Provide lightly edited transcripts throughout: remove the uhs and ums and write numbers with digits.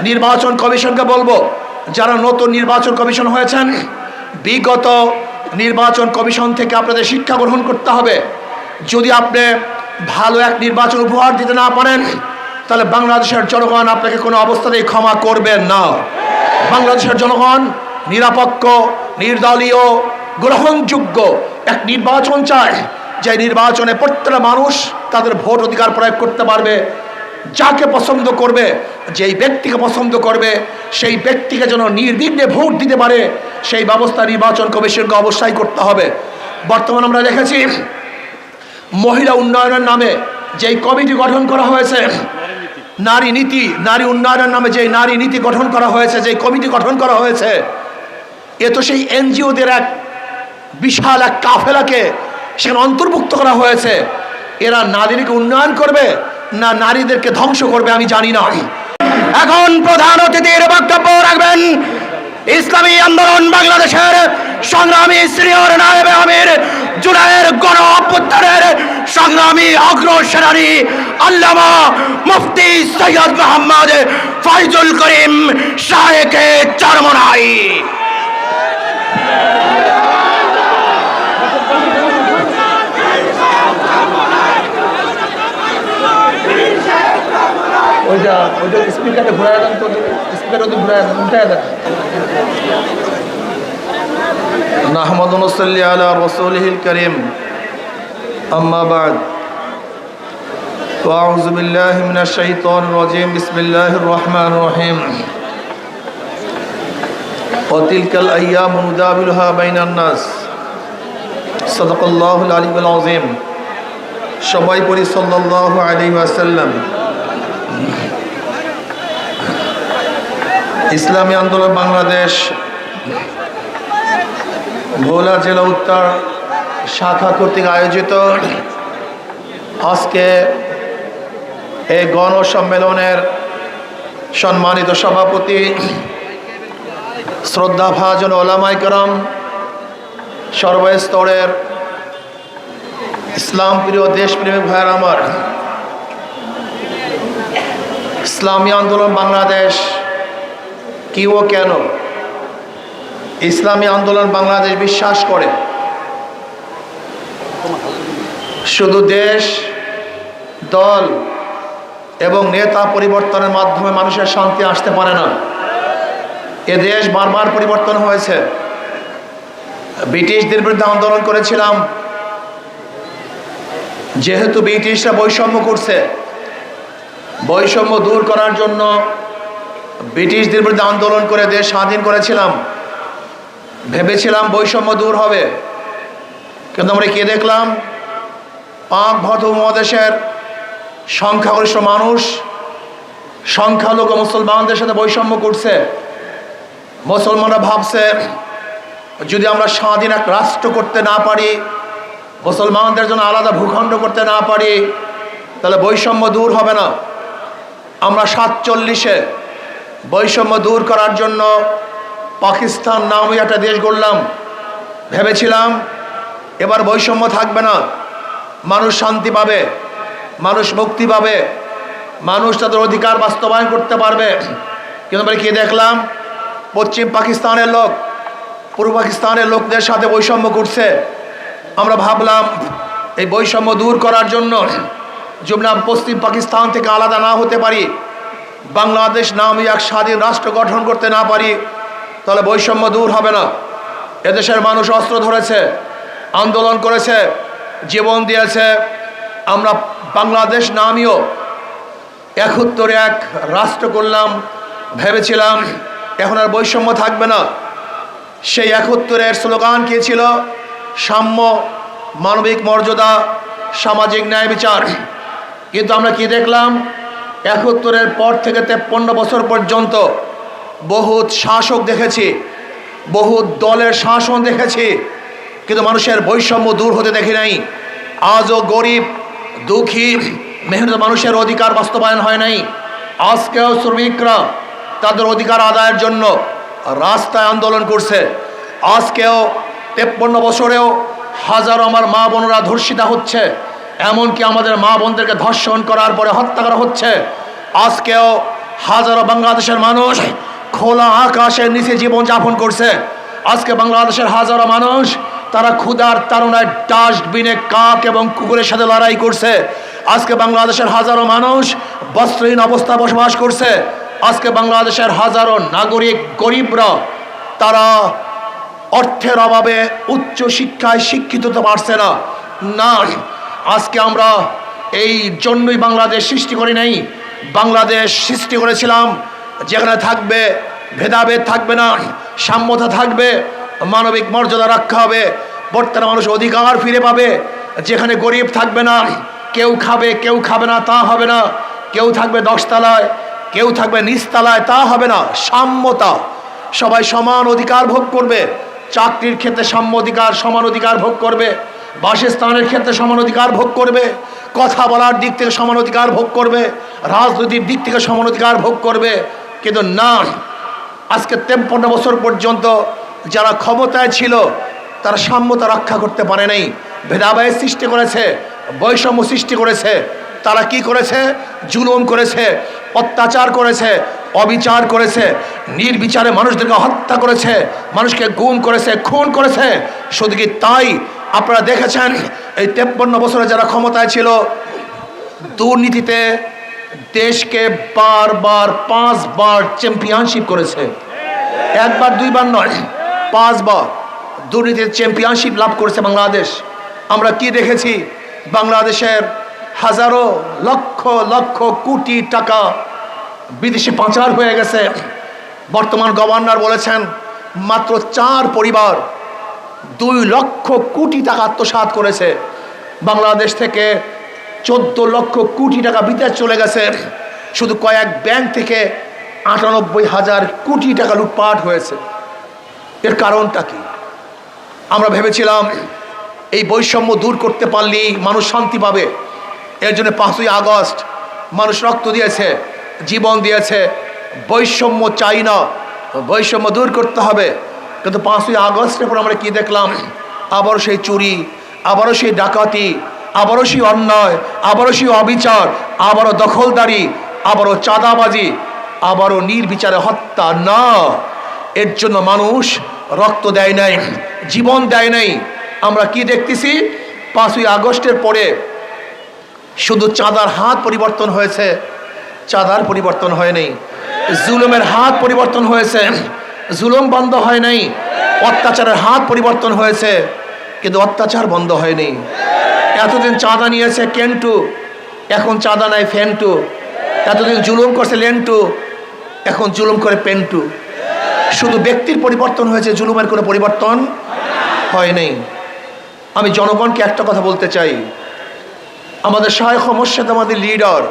নির্বাচন কমিশনকে বলবো, যারা নতুন নির্বাচন কমিশন হয়েছেন, বিগত নির্বাচন কমিশন থেকে আপনাদের শিক্ষা গ্রহণ করতে হবে। যদি আপনি ভালো এক নির্বাচন উপহার দিতে না পারেন, তাহলে বাংলাদেশের জনগণ আপনাকে কোনো অবস্থাতেই ক্ষমা করবেন না। বাংলাদেশের জনগণ নিরপেক্ষ, নির্দলীয়, গ্রহণযোগ্য এক নির্বাচন চায়, যে নির্বাচনে প্রত্যেকটা মানুষ তাদের ভোট অধিকার প্রয়োগ করতে পারবে। যাকে পছন্দ করবে, যেই ব্যক্তিকে পছন্দ করবে, সেই ব্যক্তিকে যেন নির্বিঘ্নে ভোট দিতে পারে, সেই ব্যবস্থা নির্বাচন কমিশনকে অবশ্যই করতে হবে। বর্তমানে আমরা দেখেছি মহিলা উন্নয়নের নামে যেই কমিটি গঠন করা হয়েছে, নারী নীতি, নারী উন্নয়নের নামে যেই নারী নীতি গঠন করা হয়েছে, যেই কমিটি গঠন করা হয়েছে, এ তো সেই এনজিওদের এক বিশাল এক কাফেলাকে সেখানে অন্তর্ভুক্ত করা হয়েছে। এরা নারীকে উন্নয়ন করবে না নারীদেরকে ধ্বংস করবে আমি জানি না। এখন প্রধান অতিথির বক্তব্য রাখবেন ইসলামী আন্দোলন বাংলাদেশের সংগ্রামী সিনিয়র নায়েবে আমির, জুলাইয়ের গণ অভ্যুত্থানের সংগ্রামী অগ্রসেনানী আল্লামা মুফতি সৈয়দ মোহাম্মদ ফয়জুল করিম শাহেকে চরমনাই। ওইটা স্পিকারটা ঘুরায় দেন, তো স্পিকার ওদের ঘুরায় দেন, উঠায় দেন। নাহমাদু ওয়া নুসাল্লি আলা রাসূলিহিল কারীম, আম্মা বা'দ, আউযু বিল্লাহি মিনাশ শাইতানির রাজীম, বিসমিল্লাহির রহমানির রহিম। ওয়া তিলকাল আইয়ামু নুদাবিলুহা বাইনান নাস, সাদাকাল্লাহুল আলিয়্যুল আযীম। সবাই পড়ি সাল্লাল্লাহু আলাইহি ওয়াসাল্লাম। ইসলামী আন্দোলন বাংলাদেশ ভোলা জেলা উত্তর শাখা কর্তৃক আয়োজিত আজকে এই গণসম্মেলনের সম্মানিত সভাপতি, শ্রদ্ধাভাজন ওলামায়ে কেরাম, সর্বস্তরের ইসলাম প্রিয় দেশপ্রেমিক ভাইয়ের আমার, ইসলামী আন্দোলন বাংলাদেশ কি ও কেন? ইসলামী আন্দোলন বাংলাদেশ বিশ্বাস করে শুধু দেশ, দল এবং নেতা পরিবর্তনের মাধ্যমে মানুষের শান্তি আসতে পারে না। এ দেশ বারবার পরিবর্তন হয়েছে। ব্রিটিশদের বিরুদ্ধে আন্দোলন করেছিলাম, যেহেতু ব্রিটিশরা বৈষম্য করছে, বৈষম্য দূর করার জন্য ব্রিটিশদের বিরুদ্ধে আন্দোলন করে দেশ স্বাধীন করেছিলাম। ভেবেছিলাম বৈষম্য দূর হবে, কিন্তু আমরা কি দেখলাম? পাক ভারত উপমহাদেশের সংখ্যাগরিষ্ঠ মানুষ সংখ্যালঘু মুসলমানদের সাথে বৈষম্য করছে। মুসলমানরা ভাবছে যদি আমরা স্বাধীন এক রাষ্ট্র করতে না পারি, মুসলমানদের জন্য আলাদা ভূখণ্ড করতে না পারি, তাহলে বৈষম্য দূর হবে না। আমরা 47-এ বৈষম্য দূর করার জন্য পাকিস্তান নামে একটা দেশ গড়লাম। ভেবেছিলাম এবার বৈষম্য থাকবে না, মানুষ শান্তি পাবে, মানুষ মুক্তি পাবে, মানুষ তাদের অধিকার বাস্তবায়ন করতে পারবে। কিন্তু আমরা কি দেখলাম? পশ্চিম পাকিস্তানের লোক পূর্ব পাকিস্তানের লোকদের সাথে বৈষম্য করছে। আমরা ভাবলাম এই বৈষম্য দূর করার জন্য যদি আমরা পশ্চিম পাকিস্তান থেকে আলাদা না হতে পারি, বাংলাদেশ নামে এক স্বাধীন রাষ্ট্র গঠন করতে না পারি, তাহলে বৈষম্য দূর হবে না। এদেশের মানুষ অস্ত্র ধরেছে, আন্দোলন করেছে, জীবন দিয়েছে। আমরা বাংলাদেশ নামীয় 71 এক রাষ্ট্র করলাম। ভেবেছিলাম এখন আর বৈষম্য থাকবে না। সেই 71-এর স্লোগান কি ছিল? সাম্য, মানবিক মর্যাদা, সামাজিক ন্যায় বিচার। কিন্তু আমরা কি দেখলাম? 71-এর পর থেকে 53 বছর পর্যন্ত বহুত শাসক দেখেছি, বহুত দলের শাসন দেখেছি, কিন্তু মানুষের বৈষম্য দূর হতে দেখি নাই। আজও গরিব, দুঃখী, মেহনত মানুষের অধিকার বাস্তবায়ন হয় নাই। আজকেও শ্রমিকরা তাদের অধিকার আদায়ের জন্য রাস্তায় আন্দোলন করছে। আজকেও 53 বছরেও হাজারো আমার মা বোনরা ধর্ষিতা হচ্ছে, এমনকি আমাদের মা বোনদেরকে ধর্ষণ করার পরে হত্যা করা হচ্ছে। আজকেও হাজারো বাংলাদেশের মানুষ খোলা আকাশের নিচে জীবন যাপন করছে। আজকে বাংলাদেশের হাজারো মানুষ তারা ক্ষুধার তাড়নায় ডাস্টবিনে কাক এবং কুকুরের সাথে লড়াই করছে। আজকে বাংলাদেশের হাজারো মানুষ বস্ত্রহীন অবস্থা বসবাস করছে। আজকে বাংলাদেশের হাজারো নাগরিক গরিবরা তারা অর্থের অভাবে উচ্চ শিক্ষায় শিক্ষিত হতে পারছে না। না, আজকে আমরা এই জন্যই বাংলাদেশ সৃষ্টি করি নাই। বাংলাদেশ সৃষ্টি করেছিলাম যেখানে থাকবে ভেদাভেদ থাকবে না, সাম্যতা থাকবে, মানবিক মর্যাদা রক্ষা হবে, বর্তমানে মানুষ অধিকার ফিরে পাবে, যেখানে গরিব থাকবে না, কেউ খাবে কেউ খাবে না তা হবে না, কেউ থাকবে 10 তলায় কেউ থাকবে নিচতলায় তা হবে না। সাম্যতা, সবাই সমান অধিকার ভোগ করবে। চাকরির ক্ষেত্রে সাম্য অধিকার সমান অধিকার ভোগ করবে, বাসস্থানের ক্ষেত্রে সমান অধিকার ভোগ করবে, কথা বলার দিক থেকে সমান অধিকার ভোগ করবে, রাজনৈতিক দিক থেকে সমান অধিকার ভোগ করবে। কিন্তু না, আজকে 53 বছর পর্যন্ত যারা ক্ষমতায় ছিল তারা সাম্যতা রক্ষা করতে পারে নাই, ভেদাভেদ সৃষ্টি করেছে, বৈষম্য সৃষ্টি করেছে। তারা কি করেছে? জুলুম করেছে, অত্যাচার করেছে, অবিচার করেছে, নির্বিচারে মানুষদেরকে হত্যা করেছে, মানুষকে গুম করেছে, খুন করেছে। শুধু কি তাই, আপনারা দেখেছেন এই 53 বছরে যারা ক্ষমতায় ছিল দুর্নীতিতে দেশকে বারবার 5 বার চ্যাম্পিয়নশিপ করেছে। একবার দুইবার নয়, 5 বার দুর্নীতির চ্যাম্পিয়নশিপ লাভ করেছে বাংলাদেশ। আমরা কি দেখেছি? বাংলাদেশের হাজারো লক্ষ লক্ষ কোটি টাকা বিদেশে পাচার হয়ে গেছে। বর্তমান গভর্নর বলেছেন মাত্র 4 পরিবার 2 লক্ষ কোটি টাকা আত্মসাৎ করেছে। বাংলাদেশ থেকে 14 লক্ষ কোটি টাকা বিদেশ চলে গেছে। শুধু কয়েক ব্যাংক থেকে 98,000 কোটি টাকা লুটপাট হয়েছে। এর কারণটা কি? আমরা ভেবেছিলাম এই বৈষম্য দূর করতে পারলেই মানুষ শান্তি পাবে। এর জন্য 5ই আগস্ট মানুষ রক্ত দিয়েছে, জীবন দিয়েছে। বৈষম্য চাই না, বৈষম্য দূর করতে হবে। কিন্তু 5ই আগস্টের পর আমরা কি দেখলাম? আবারও সেই চুরি, আবারও সেই ডাকাতি, আবারও সেই অন্যায়, আবারও সেই অবিচার, আবারও দখলদারি, আবারও চাঁদাবাজি, আবারও নির্বিচারে হত্যা। না, এর জন্য মানুষ রক্ত দেয় নাই, জীবন দেয় নাই। আমরা কি দেখতেছি? 5ই আগস্টের পরে শুধু চাঁদার হাত পরিবর্তন হয়েছে, চাঁদার পরিবর্তন হয় নাই। জুলুমের হাত পরিবর্তন হয়েছে, জুলুম বন্ধ হয় নাই। অত্যাচারের হাত পরিবর্তন হয়েছে, কিন্তু অত্যাচার বন্ধ হয়নি। এতদিন চাঁদা নিয়েছে কেন্টু, এখন চাঁদা নাই ফেন্টু। এতদিন জুলুম করছে লেন্টু, এখন জুলুম করে পেন্টু। শুধু ব্যক্তির পরিবর্তন হয়েছে, জুলুমের কোনো পরিবর্তন হয় নাই। আমি জনগণকে একটা কথা বলতে চাই, আমাদের শায়খ মোর্শেদ, আমাদের লিডার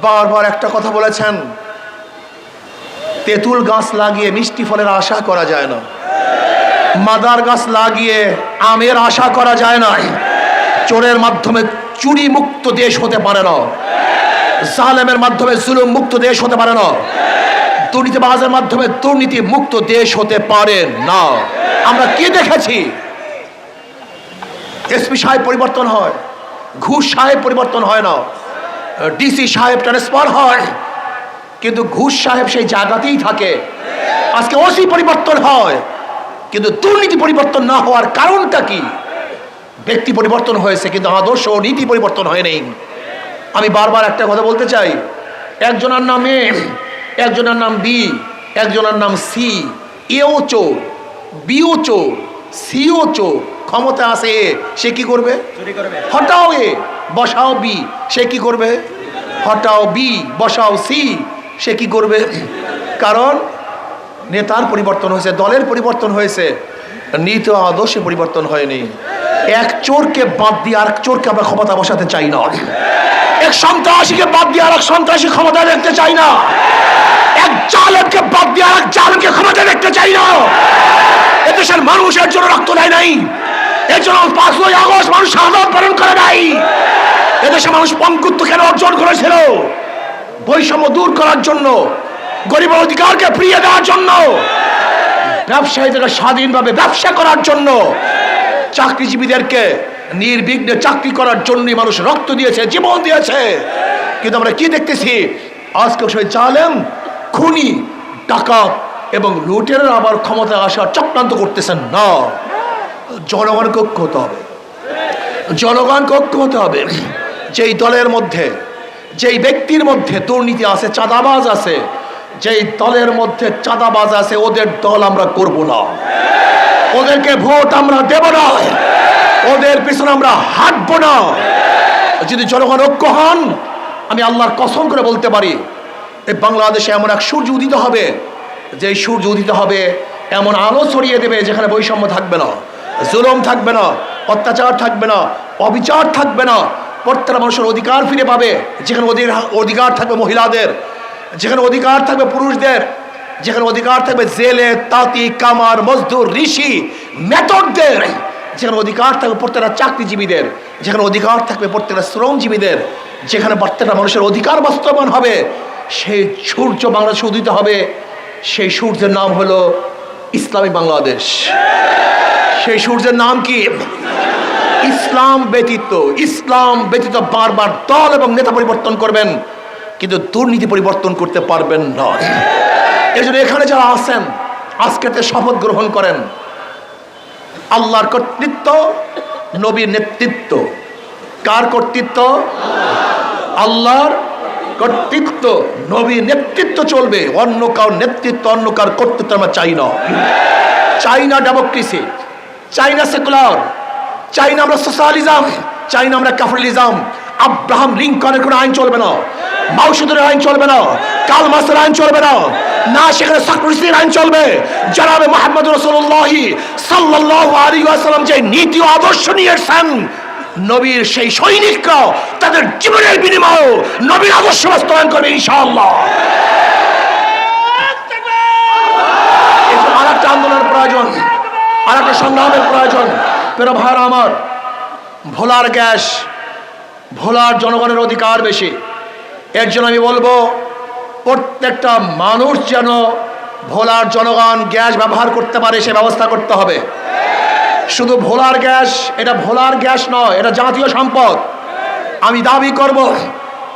বারবার একটা কথা বলেছেন, তেঁতুল গাছ লাগিয়ে মিষ্টি ফলের আশা করা যায় না, মাদার গাছ লাগিয়ে আমের আশা করা যায় না। চোরের মাধ্যমে চুরি মুক্ত দেশ হতে পারে না, জালেমের মাধ্যমে জুলুম মুক্ত দেশ হতে পারে না, দুর্নীতিবাজের মাধ্যমে দুর্নীতি মুক্ত দেশ হতে পারে না। আমরা কি দেখেছি? এসপি সাহেব পরিবর্তন হয়, ঘুষ সাহেব পরিবর্তন হয় না, ডিসি সাহেব ট্রান্সফার হয়, কিন্তু ঘুষ সাহেব সেই জায়গাতেই থাকে। আজকে ওসি পরিবর্তন হয়, কিন্তু দুর্নীতি পরিবর্তন না হওয়ার কারণটা কি? ব্যক্তি পরিবর্তন হয়েছে, কিন্তু আদর্শ ও নীতি পরিবর্তন হয় নাই। আমি বারবার একটা কথা বলতে চাই, একজনের নাম এ, একজনের নাম বি, একজনের নাম সি। এও চোর, বিও চোর, সিও চোর। ক্ষমতা আছে এ, সে কি করবে? হটাও এ, বসাও বি, সে কি করবে? হটাও বি, বসাও সি, সে কি করবে? কারণ নেতার পরিবর্তন হয়েছে, দলের পরিবর্তন হয়েছে, নীতি আদর্শে পরিবর্তন হয়নি। এক চোরকে বাদ দিয়ে আরেক চোরকে আমরা ক্ষমতা বসাতে চাই না, এক সন্ত্রাসীকে বাদ দিয়ে আরেক সন্ত্রাসী ক্ষমতা দেখতে চাই না, এক জালেমকে বাদ দিয়ে আরেক জালেমকে ক্ষমতা দেখতে চাই না। এদেশের মানুষের জন্য রক্ত দেয় নাই, এর জন্য 5ই আগস্ট মানুষ শাহাদাত বরণ করে নাই। এদেশের মানুষ পঙ্গুত্ব কেন অর্জন করেছিল? বৈষম্য দূর করার জন্য, গরিবের অধিকারকে ফিরিয়ে দেওয়ার জন্য, ব্যবসায়ীদেরকে স্বাধীনভাবে ব্যবসা করার জন্য, চাকরিজীবীদেরকে নির্বিঘ্নে চাকরি করার জন্যই মানুষ রক্ত দিয়েছে, জীবন দিয়েছে। কিন্তু আমরা কি দেখতেছি? আজকে সেই জালেম, খুনি, ডাকাত এবং লুটেরা আবার ক্ষমতায় আসার চক্রান্ত করতেছেন না। জনগণকে ঐক্য হতে হবে, জনগণকে ঐক্য হতে হবে। যেই দলের মধ্যে, যেই ব্যক্তির মধ্যে দুর্নীতি আছে, চাঁদাবাজ আছে, যেই দলের মধ্যে চাঁদাবাজ আছে, ওদের দল আমরা করব না, ওদেরকে ভোট আমরা দেব না, ওদের পিছনে আমরা হাঁটবো না। যদি জনগণ ঐক্য হন, আমি আল্লাহর কসম করে বলতে পারি এই বাংলাদেশে এমন এক সূর্য উদিত হবে, যে সূর্য উদিত হবে এমন আলো ছড়িয়ে দেবে যেখানে বৈষম্য থাকবে না, জুলুম থাকবে না, অত্যাচার থাকবে না, অবিচার থাকবে না। প্রত্যেকটা মানুষের অধিকার ফিরে পাবে, যেখানে অধিকার থাকবে মহিলাদের, যেখানে অধিকার থাকবে পুরুষদের, যেখানে অধিকার থাকবে জেলে, তাঁতি, কামার, মজদুর, ঋষি, মেথরদের, যেখানে অধিকার থাকবে প্রত্যেকটা চাকরিজীবীদের, যেখানে অধিকার থাকবে প্রত্যেকটা শ্রমজীবীদের, যেখানে প্রত্যেকটা মানুষের অধিকার বাস্তবায়ন হবে, সেই সূর্য বাংলাদেশে উদিত হবে। সেই সূর্যের নাম হলো ইসলামী বাংলাদেশ। সেই সূর্যের নাম কি? ইসলাম ব্যতীত, ইসলাম ব্যতীত বারবার দল এবং নেতা পরিবর্তন করবেন, কিন্তু দুর্নীতি পরিবর্তন করতে পারবেন না। এই জন্য এখানে যারা আছেন আজকে শপথ গ্রহণ করেন, আল্লাহর কর্তৃত্ব, নবীর নেতৃত্ব। কার কর্তৃত্ব? আল্লাহর কর্তৃত্ব, নবীর নেতৃত্ব চলবে। অন্য কার নেতৃত্ব, অন্য কার কর্তৃত্ব আমরা চাই না। চাই না ডেমোক্রেসি, চাই না সেকুলার, চাই না আমরা সোশ্যালিজম, চাই না আমরা ক্যাপিটালিজম। আব্রাহাম লিঙ্কনের কোনো আইন চলবে না, মাউসুদের আইন চলবে না, কাল মাসের আইন চলবে না, না সেখানে সক্রেটিসের আইন চলবে। জনাবে মুহাম্মদ রাসূলুল্লাহ সাল্লাল্লাহু আলাইহি ওয়াসাল্লাম যে নীতি ও আদর্শ নিয়ে এসেছেন, নবীর সেই সৈনিকরা তাদের জীবনের বিনিময়ে নবীর আদর্শ বাস্তবায়ন করবে ইনশাআল্লাহ। আর একটা আন্দোলনের প্রয়োজন, আর একটা সংগ্রামের প্রয়োজন। প্রিয় ভাইরা আমার, ভোলার গ্যাস, ভোলার জনগণের অধিকার বেশি। এর জন্য আমি বলবো প্রত্যেকটা মানুষ যেন ভোলার জনগণ গ্যাস ব্যবহার করতে পারে সে ব্যবস্থা করতে হবে। শুধু ভোলার গ্যাস, এটা ভোলার গ্যাস নয়, এটা জাতীয় সম্পদ। আমি দাবি করব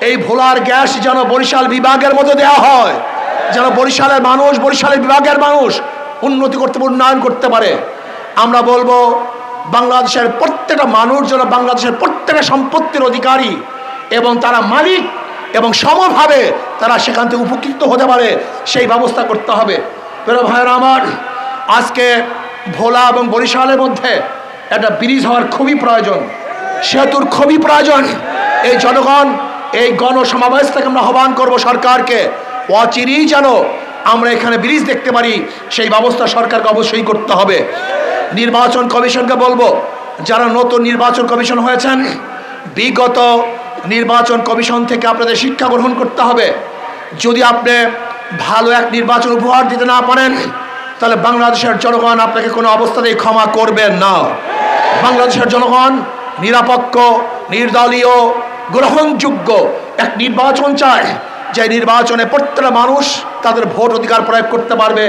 এই ভোলার গ্যাস যেন বরিশাল বিভাগের মধ্যে দেওয়া হয়, যেন বরিশালের মানুষ, বরিশালের বিভাগের মানুষ উন্নতি করতে, উন্নয়ন করতে পারে। আমরা বলবো বাংলাদেশের প্রত্যেকটা মানুষ যেন বাংলাদেশের প্রত্যেকটা সম্পত্তির অধিকারী এবং তারা মালিক এবং সমভাবে তারা সেখান থেকে উপকৃত হতে পারে, সেই ব্যবস্থা করতে হবে। প্রিয় ভাইয়েরা আমার, আজকে ভোলা এবং বরিশালের মধ্যে একটা ব্রিজ হওয়ার খুবই প্রয়োজন, সেতুর খুবই প্রয়োজন। এই জনগণ, এই গণসমাবেশ থেকে আমরা আহ্বান করব সরকারকে, অচিরেই যেন আমরা এখানে ব্রিজ দেখতে পারি, সেই ব্যবস্থা সরকারকে অবশ্যই করতে হবে। নির্বাচন কমিশনকে বলবো, যারা নতুন নির্বাচন কমিশন হয়েছেন, বিগত নির্বাচন কমিশন থেকে আপনাদের শিক্ষা গ্রহণ করতে হবে। যদি আপনি ভালো এক নির্বাচন উপহার দিতে না পারেন, তাহলে বাংলাদেশের জনগণ আপনাকে কোনো অবস্থাতেই ক্ষমা করবেন না। বাংলাদেশের জনগণ নিরপেক্ষ, নির্দলীয়, গ্রহণযোগ্য এক নির্বাচন চায়, যে নির্বাচনে প্রত্যেকটা মানুষ তাদের ভোট অধিকার প্রয়োগ করতে পারবে।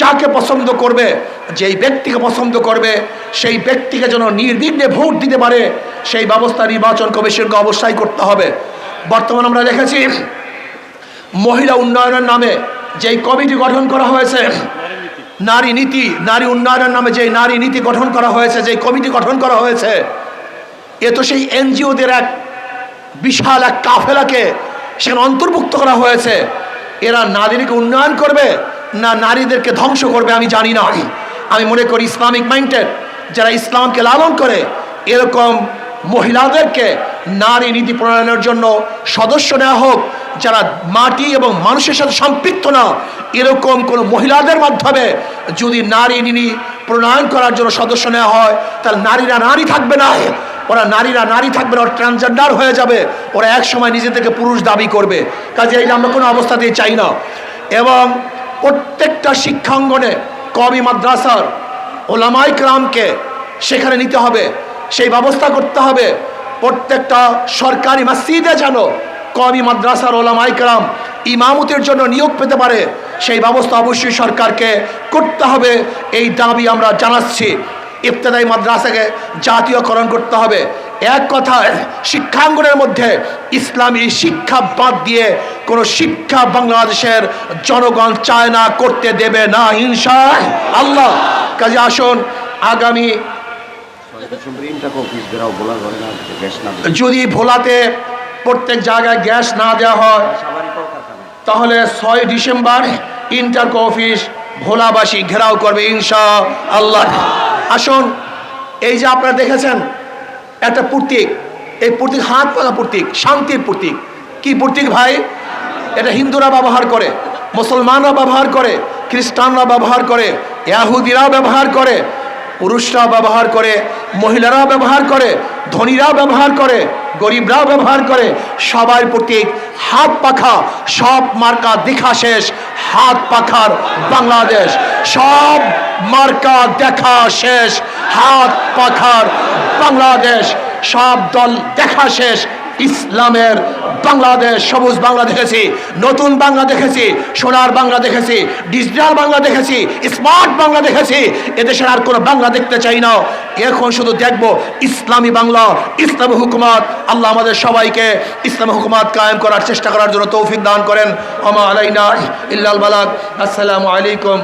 যাকে পছন্দ করবে, যেই ব্যক্তিকে পছন্দ করবে, সেই ব্যক্তিকে যেন নির্বিঘ্নে ভোট দিতে পারে, সেই ব্যবস্থা নির্বাচন কমিশনকে অবশ্যই করতে হবে। বর্তমানে আমরা দেখেছি মহিলা উন্নয়নের নামে যেই কমিটি গঠন করা হয়েছে, নারী নীতি, নারী উন্নয়নের নামে যেই নারী নীতি গঠন করা হয়েছে, যেই কমিটি গঠন করা হয়েছে, এ তো সেই এনজিওদের এক বিশাল এক কাফেলাকে সেখানে অন্তর্ভুক্ত করা হয়েছে। এরা নারীকে উন্নয়ন করবে না নারীদেরকে ধ্বংস করবে আমি জানি না। আমি মনে করি ইসলামিক মাইন্ডেড যারা ইসলামকে লালন করে, এরকম মহিলাদেরকে নারী নীতি প্রণয়নের জন্য সদস্য নেওয়া হোক, যারা মাটি এবং মানুষের সাথে সম্পৃক্ত না, এরকম কোনো মহিলাদের মাধ্যমে যদি নারী নীতি প্রণয়ন করার জন্য সদস্য নেওয়া হয়, তাহলে নারীরা নারী থাকবে না, ওরা নারীরা নারী থাকবে না, ওরা ট্রান্সজেন্ডার হয়ে যাবে, ওরা এক সময় নিজেদেরকে পুরুষ দাবি করবে। কাজে এই আমরা কোনো অবস্থাতেই চাই না। এবং প্রত্যেকটা শিক্ষাঙ্গনে কওমি মাদ্রাসার ওলামায়ে কেরামকে সেখানে নিতে হবে, সেই ব্যবস্থা করতে হবে। প্রত্যেকটা সরকারি মসজিদে যেন কওমি মাদ্রাসার ওলামায়ে কেরাম ইমামতের জন্য নিয়োগ পেতে পারে, সেই ব্যবস্থা অবশ্যই সরকারকে করতে হবে। এই দাবি আমরা জানাচ্ছি। ইবতেদায়ী মাদ্রাসাকে জাতীয়করণ করতে হবে, এক কথায় শিক্ষাঙ্গনের মধ্যে ইসলামী শিক্ষা বাদ দিয়ে কোনো শিক্ষা বাংলাদেশের জনগণ চায় না, করতে দেবে না ইনশাআল্লাহ। কাজে আসুন আগামী যদি ভোলাতে প্রত্যেক জায়গায় গ্যাস না দেওয়া হয় তাহলে 6 ডিসেম্বর ইন্টারকো অফিস ভোলাবাসী ঘেরাও করবে ইনশাআল্লাহ। আসুন, এই যে আপনারা দেখেছেন একটা প্রতীক, এই প্রতীক হাত পাকা প্রতীক, শান্তির প্রতীক। কি প্রতীক ভাই? এটা হিন্দুরা ব্যবহার করে, মুসলমানরা ব্যবহার করে, খ্রিস্টানরা ব্যবহার করে, ইহুদিরাও ব্যবহার করে, পুরুষরা ব্যবহার করে, মহিলারাও ব্যবহার করে, ধনীরাও ব্যবহার করে, গরিবরাও ব্যবহার করে। সবার প্রতীক হাত পাখা। সব মার্কা দেখা শেষ, হাত পাখার বাংলাদেশ। সব মার্কা দেখা শেষ, হাত পাখার বাংলাদেশ। সব দল দেখা শেষ, ইসলামের বাংলাদেশ। সবুজ বাংলা দেখেছি, নতুন বাংলা দেখেছি, সোনার বাংলা দেখেছি, ডিজিটাল বাংলা দেখেছি, স্মার্ট বাংলা দেখেছি। এদেশের আর কোনো বাংলা দেখতে চাই না। এখন শুধু দেখব ইসলামী বাংলা, ইসলামী হুকুমত। আল্লাহ আমাদের সবাইকে ইসলামী হুকুমত কায়েম করার চেষ্টা করার জন্য তৌফিক দান করেন। আমা আলাইনা ইল্লাল বালাগ। আসসালামু আলাইকুম।